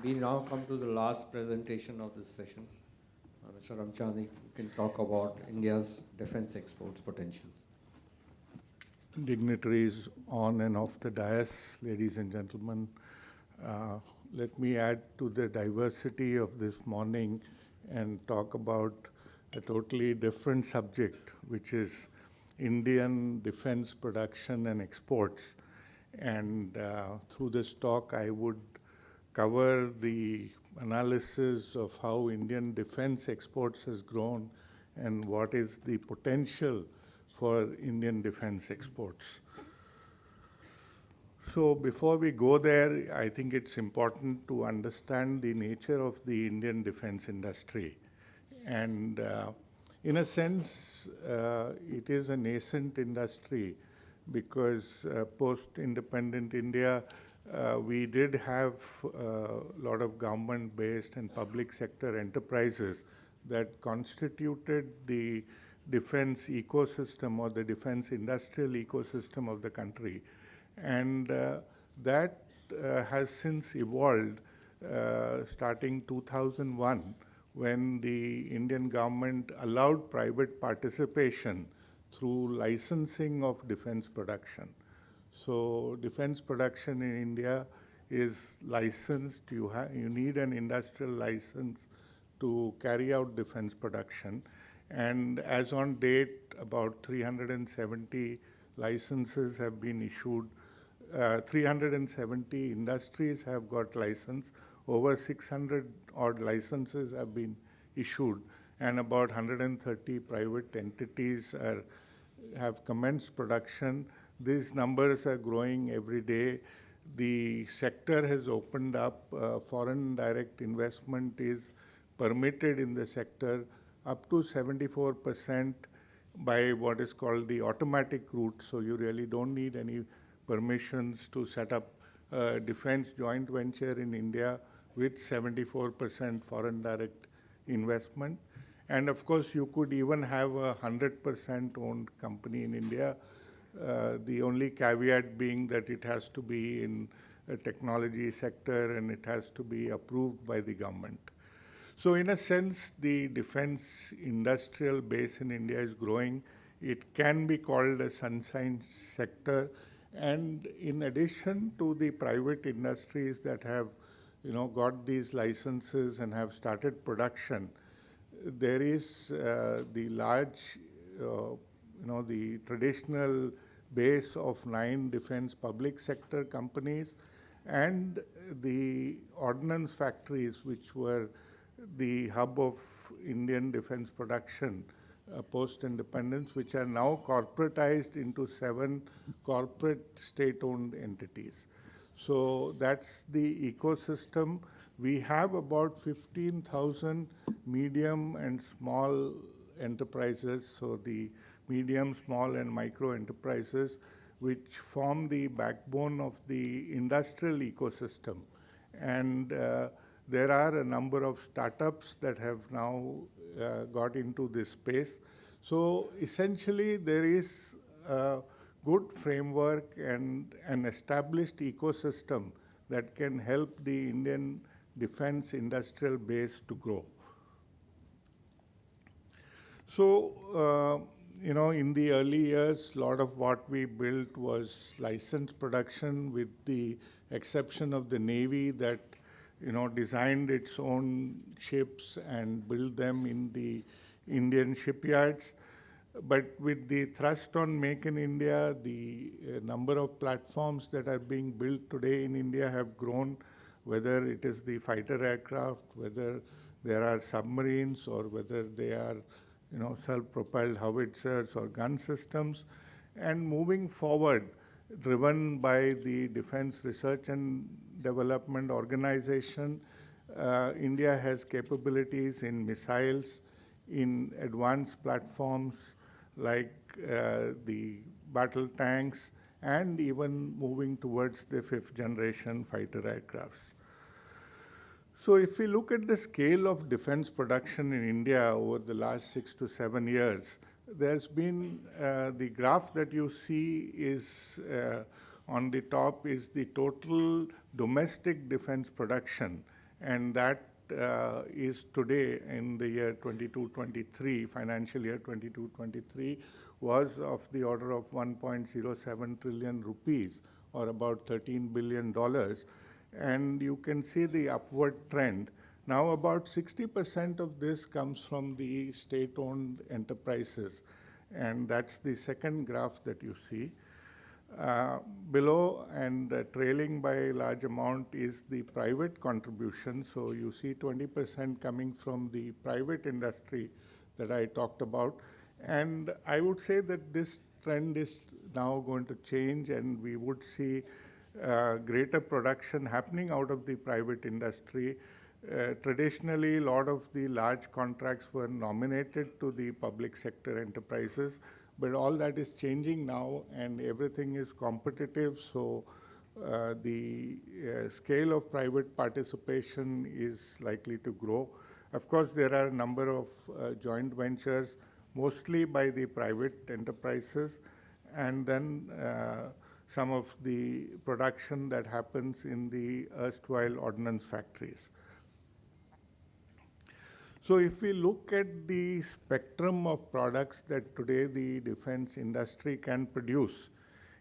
We now come to the last presentation of this session. Mr. Ramchandani, you can talk about India's defense exports potentials. Dignitaries on and off the dais, ladies and gentlemen, let me add to the diversity of this morning and talk about a totally different subject, which is Indian defense production and exports. And through this talk, I would cover the analysis of how Indian defense exports has grown and what is the potential for Indian defense exports. So before we go there, I think it's important to understand the nature of the Indian defense industry. And in a sense, it is a nascent industry because post-independent India, we did have a lot of government-based and public sector enterprises that constituted the defense ecosystem or the defense industrial ecosystem of the country. And that has since evolved starting 2001, when the Indian government allowed private participation through licensing of defense production. So defense production in India is licensed. You need an industrial license to carry out defense production. And as on date, about 370 licenses have been issued. 370 industries have got license. Over 600 odd licenses have been issued, and about 130 private entities have commenced production. These numbers are growing every day. The sector has opened up. Foreign direct investment is permitted in the sector up to 74% by what is called the automatic route. So you really don't need any permissions to set up a defense joint venture in India with 74% foreign direct investment. And of course, you could even have a 100% owned company in India. The only caveat being that it has to be in a technology sector and it has to be approved by the government. So in a sense, the defense industrial base in India is growing. It can be called a sunshine sector. And in addition to the private industries that have got these licenses and have started production, there is the large, the traditional base of 9 defense public sector companies and the ordnance factories, which were the hub of Indian defense production post-independence, which are now corporatized into 7 corporate state-owned entities. So that's the ecosystem. We have about 15,000 medium and small enterprises, so the medium, small, and micro enterprises, which form the backbone of the industrial ecosystem. And there are a number of startups that have now got into this space. So essentially, there is a good framework and an established ecosystem that can help the Indian defense industrial base to grow. So, in the early years, a lot of what we built was licensed production, with the exception of the Navy that designed its own ships and built them in the Indian shipyards. But with the thrust on Make in India, the number of platforms that are being built today in India have grown, whether it is the fighter aircraft, whether there are submarines, or whether they are self-propelled howitzers or gun systems. And moving forward, driven by the Defense Research and Development Organization, India has capabilities in missiles, in advanced platforms like the battle tanks, and even moving towards the 5th generation fighter aircrafts. So if we look at the scale of defense production in India over the last 6 to 7 years, there's been the graph that you see is on the top is the total domestic defense production. and that is today in the year 22-23, financial year 22-23, was of the order of 1.07 trillion rupees, or about $13 billion. And you can see the upward trend. Now about 60% of this comes from the state-owned enterprises, and that's the second graph that you see. Below and trailing by a large amount is the private contribution. So you see 20% coming from the private industry that I talked about. And I would say that this trend is now going to change, and we would see greater production happening out of the private industry. Traditionally, a lot of the large contracts were nominated to the public sector enterprises, but all that is changing now, and everything is competitive. So the scale of private participation is likely to grow. Of course, there are a number of joint ventures, mostly by the private enterprises, and then some of the production that happens in the erstwhile ordnance factories. So if we look at the spectrum of products that today the defense industry can produce,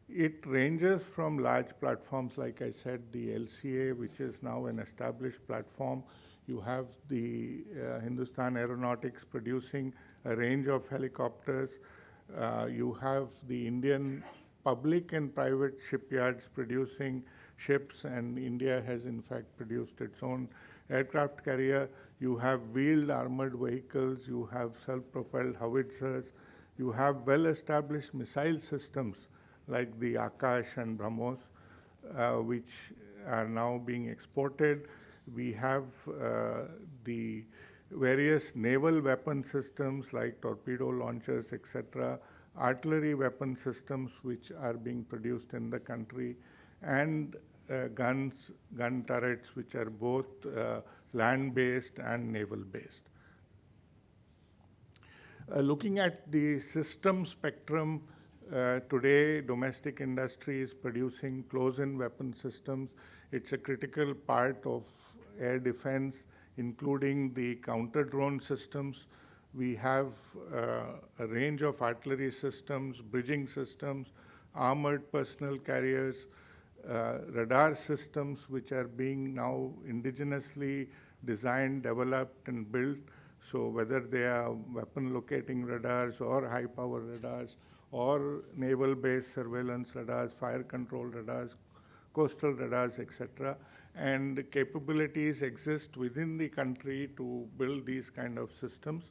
it ranges from large platforms, like I said, the LCA, which is now an established platform. You have the Hindustan Aeronautics producing a range of helicopters. You have the Indian public and private shipyards producing ships, and India has in fact produced its own aircraft carrier. You have wheeled armored vehicles, you have self-propelled howitzers, you have well-established missile systems like the Akash and BrahMos, which are now being exported. We have the various naval weapon systems like torpedo launchers, etc., artillery weapon systems which are being produced in the country, and gun turrets which are both land-based and naval-based. Looking at the system spectrum, today domestic industry is producing close-in weapon systems. It's a critical part of air defense, including the counter-drone systems. We have a range of artillery systems, bridging systems, armored personnel carriers, radar systems which are being now indigenously designed, developed, and built. So whether they are weapon locating radars or high power radars or naval-based surveillance radars, fire control radars, coastal radars, etc. And capabilities exist within the country to build these kind of systems.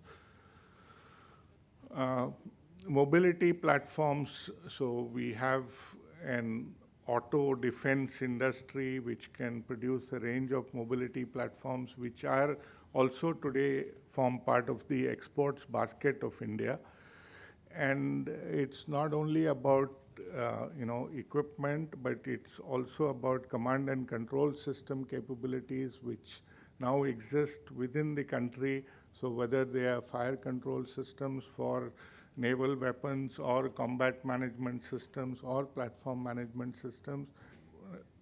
Mobility platforms, so we have an auto defense industry which can produce a range of mobility platforms which are also today form part of the exports basket of India. And it's not only about equipment, but it's also about command and control system capabilities which now exist within the country. So whether they are fire control systems for naval weapons or combat management systems or platform management systems.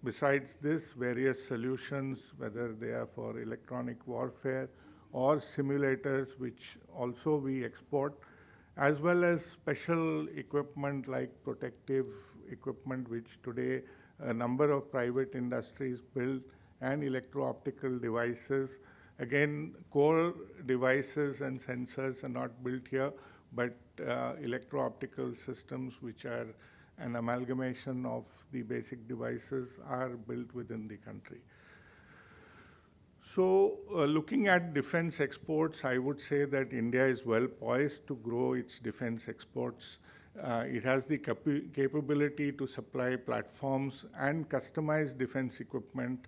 Besides this, various solutions, whether they are for electronic warfare or simulators, which also we export, as well as special equipment like protective equipment, which today a number of private industries build, and electro-optical devices. Again, core devices and sensors are not built here, but electro-optical systems, which are an amalgamation of the basic devices, are built within the country. So looking at defense exports, I would say that India is well poised to grow its defense exports. It has the capability to supply platforms and customized defense equipment.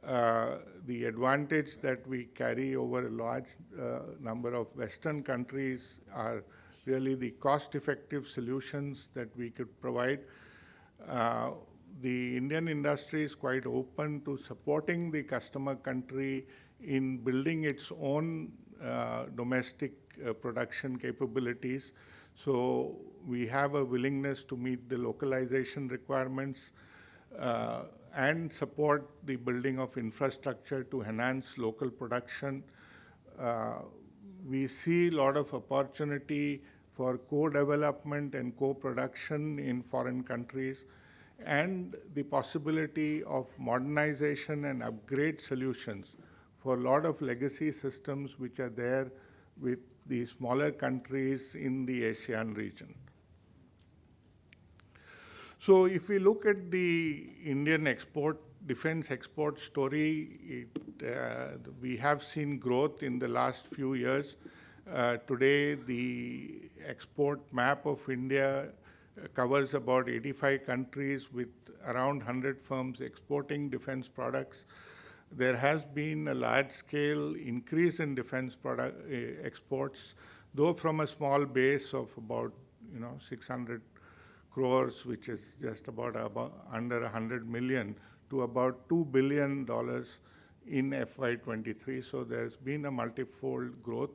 The advantage that we carry over a large number of Western countries are really the cost-effective solutions that we could provide. The Indian industry is quite open to supporting the customer country in building its own domestic production capabilities. So we have a willingness to meet the localization requirements. and support the building of infrastructure to enhance local production. We see a lot of opportunity for co-development and co-production in foreign countries, and the possibility of modernization and upgrade solutions for a lot of legacy systems which are there with the smaller countries in the ASEAN region. So if we look at the Indian defense export story, we have seen growth in the last few years. Today, the export map of India covers about 85 countries with around 100 firms exporting defense products. There has been a large-scale increase in defense exports, though from a small base of about 600 crores, which is just about under 100 million, to about $2 billion in FY23. So there's been a multifold growth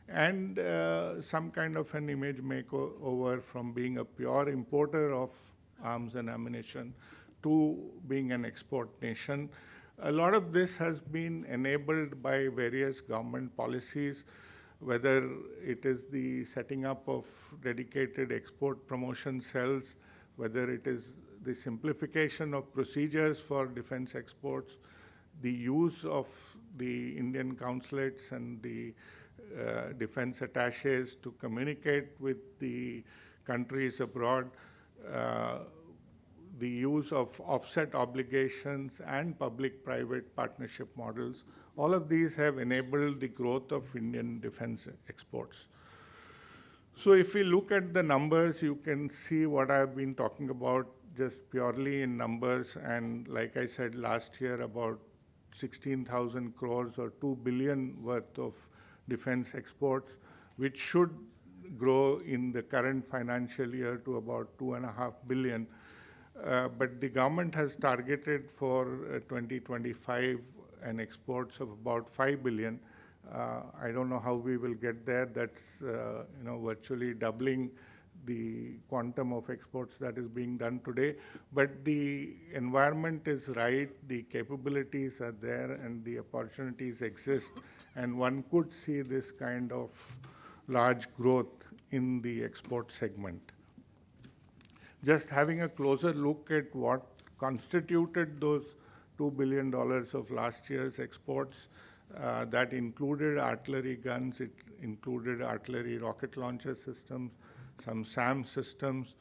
and some kind of an image makeover from being a pure importer of arms and ammunition to being an export nation. A lot of this has been enabled by various government policies, whether it is the setting up of dedicated export promotion cells, whether it is the simplification of procedures for defense exports, the use of the Indian consulates and the defense attaches to communicate with the countries abroad, the use of offset obligations and public-private partnership models. All of these have enabled the growth of Indian defense exports. So if we look at the numbers, you can see what I've been talking about just purely in numbers. And like I said, last year about 16,000 crores or 2 billion worth of defense exports, which should grow in the current financial year to about 2.5 billion. But the government has targeted for 2025 an exports of about 5 billion. I don't know how we will get there. That's virtually doubling the quantum of exports that is being done today. But the environment is right, the capabilities are there, and the opportunities exist. And one could see this kind of large growth in the export segment. Just having a closer look at what constituted those $2 billion of last year's exports, that included artillery guns, it included artillery rocket launcher systems, some SAM systems,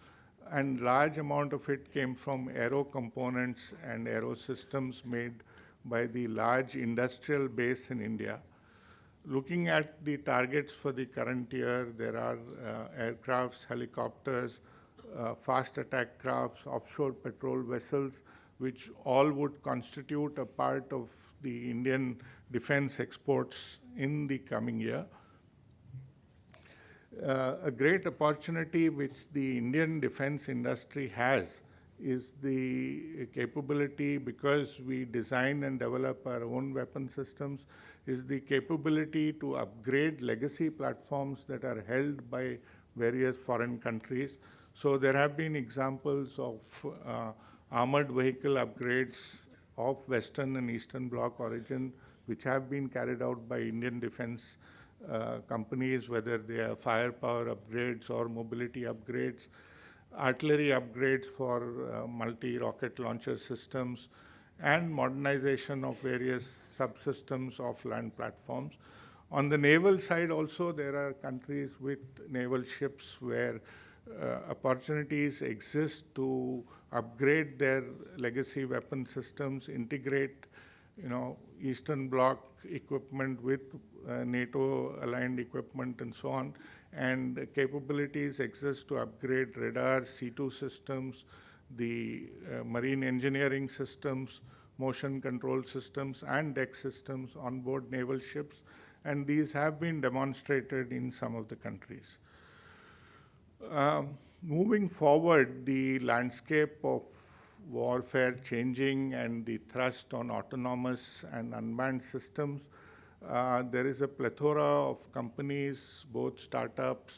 and large amount of it came from aero components and aero systems made by the large industrial base in India. Looking at the targets for the current year, there are aircrafts, helicopters, fast attack crafts, offshore patrol vessels, which all would constitute a part of the Indian defense exports in the coming year. A great opportunity which the Indian defense industry has is the capability, because we design and develop our own weapon systems, is the capability to upgrade legacy platforms that are held by various foreign countries. So there have been examples of armored vehicle upgrades of Western and Eastern Bloc origin, which have been carried out by Indian defense companies, whether they are firepower upgrades or mobility upgrades, artillery upgrades for multi-rocket launcher systems, and modernization of various subsystems of land platforms. On the naval side also, there are countries with naval ships where opportunities exist to upgrade their legacy weapon systems, integrate Eastern Bloc equipment with NATO-aligned equipment and so on, and capabilities exist to upgrade radars, C2 systems, the marine engineering systems, motion control systems, and deck systems on board naval ships, and these have been demonstrated in some of the countries. Moving forward, the landscape of warfare changing and the thrust on autonomous and unmanned systems, there is a plethora of companies, both startups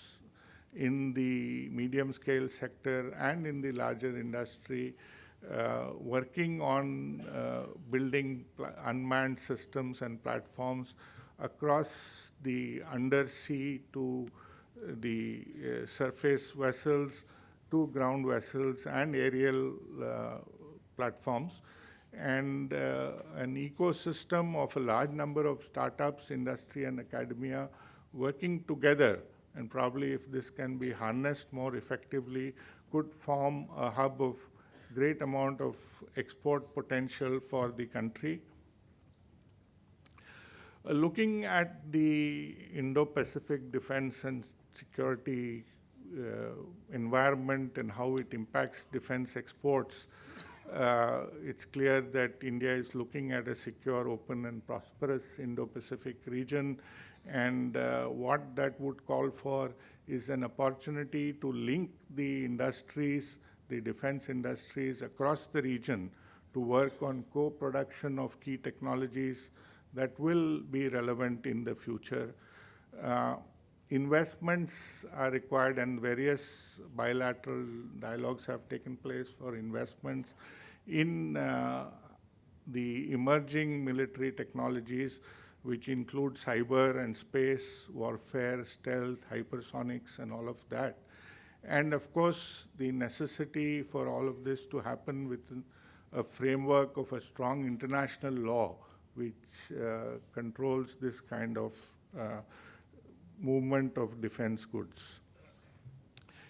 in the medium-scale sector and in the larger industry, working on building unmanned systems and platforms across the undersea to the surface vessels, to ground vessels and aerial platforms, and an ecosystem of a large number of startups, industry and academia working together, and probably if this can be harnessed more effectively, could form a hub of great amount of export potential for the country. Looking at the Indo-Pacific defense and security environment and how it impacts defense exports, it's clear that India is looking at a secure, open, and prosperous Indo-Pacific region. And what that would call for is an opportunity to link the industries, the defense industries across the region, to work on co-production of key technologies that will be relevant in the future. Investments are required, and various bilateral dialogues have taken place for investments in the emerging military technologies, which include cyber and space warfare, stealth, hypersonics, and all of that. And of course, the necessity for all of this to happen within a framework of a strong international law, which controls this kind of movement of defense goods.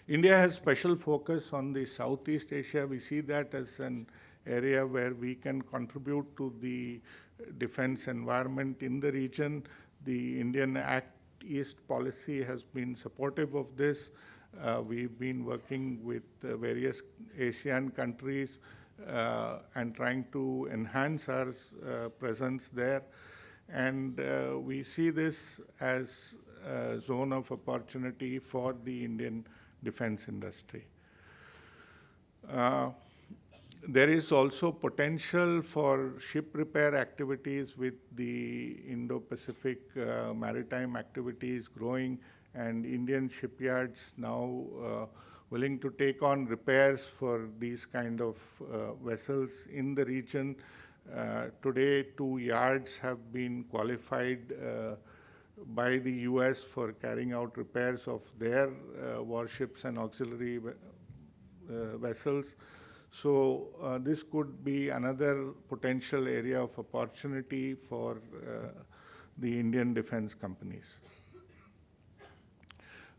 India has special focus on the Southeast Asia. We see that as an area where we can contribute to the defense environment in the region. The Indian Act East policy has been supportive of this. We've been working with various Asian countries and trying to enhance our presence there. And we see this as a zone of opportunity for the Indian defense industry. There is also potential for ship repair activities with the Indo-Pacific maritime activities growing, and Indian shipyards now willing to take on repairs for these kind of vessels in the region. Today, 2 yards have been qualified by the US for carrying out repairs of their warships and auxiliary vessels. So this could be another potential area of opportunity for the Indian defense companies.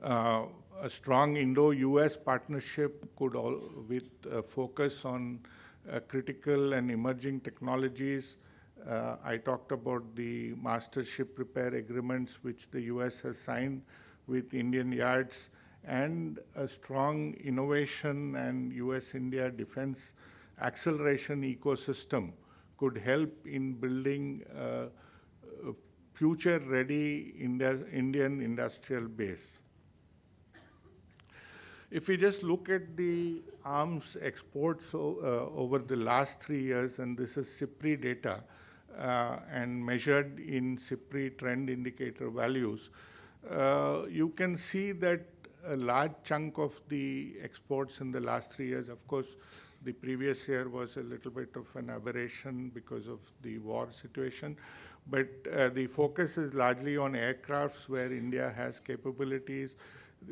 A strong Indo-US partnership could with focus on critical and emerging technologies. I talked about the master ship repair agreements which the US has signed with Indian yards, and a strong innovation and US-India defense acceleration ecosystem could help in building a future-ready Indian industrial base. If we just look at the arms exports over the last 3 years, and this is SIPRI data, and measured in SIPRI trend indicator values, you can see that a large chunk of the exports in the last 3 years, of course, the previous year was a little bit of an aberration because of the war situation, but the focus is largely on aircrafts where India has capabilities,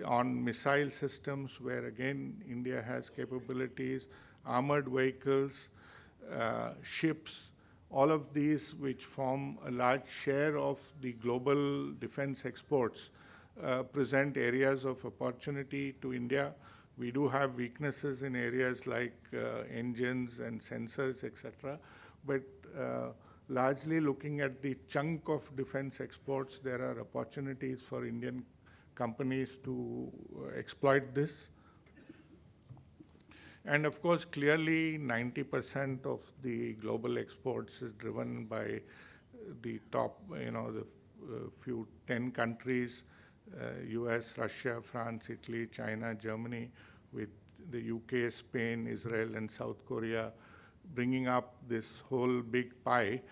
on missile systems where again India has capabilities, armored vehicles, ships, all of these which form a large share of the global defense exports present areas of opportunity to India. We do have weaknesses in areas like engines and sensors, etc. But largely looking at the chunk of defense exports, there are opportunities for Indian companies to exploit this. And of course, clearly 90% of the global exports is driven by the top, the few 10 countries, US, Russia, France, Italy, China, Germany, with the UK, Spain, Israel, and South Korea bringing up this whole big pie.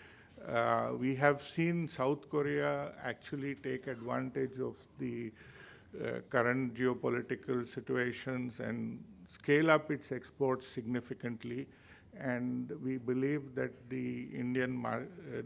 We have seen South Korea actually take advantage of the current geopolitical situations and scale up its exports significantly. And we believe that the Indian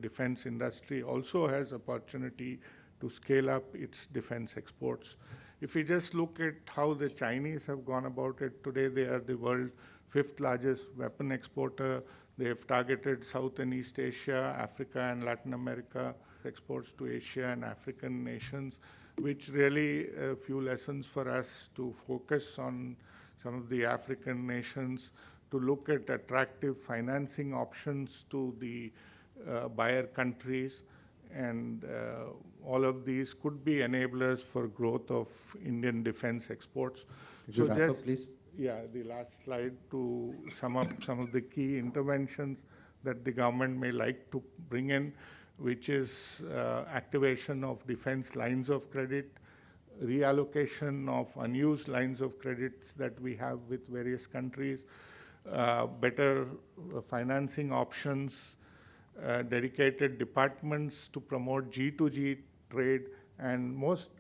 defense industry also has opportunity to scale up its defense exports. If we just look at how the Chinese have gone about it, today they are the world's 5th largest weapon exporter. They have targeted South and East Asia, Africa and Latin America, exports to Asia and African nations, which really a few lessons for us to focus on some of the African nations, to look at attractive financing options to the buyer countries, and all of these could be enablers for growth of Indian defense exports. Could you wrap up, please? Yeah, the last slide to sum up some of the key interventions that the government may like to bring in, which is activation of defense lines of credit, reallocation of unused lines of credits that we have with various countries, better financing options, dedicated departments to promote G2G trade, and most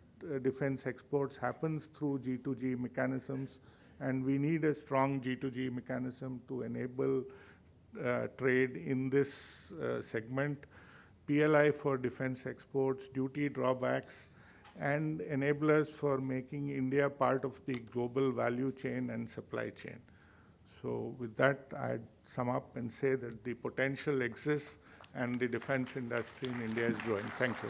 defense exports happens through G2G mechanisms, and we need a strong G2G mechanism to enable trade in this segment, PLI for defense exports, duty drawbacks, and enablers for making India part of the global value chain and supply chain. So with that, I'd sum up and say that the potential exists and the defense industry in India is growing. Thank you.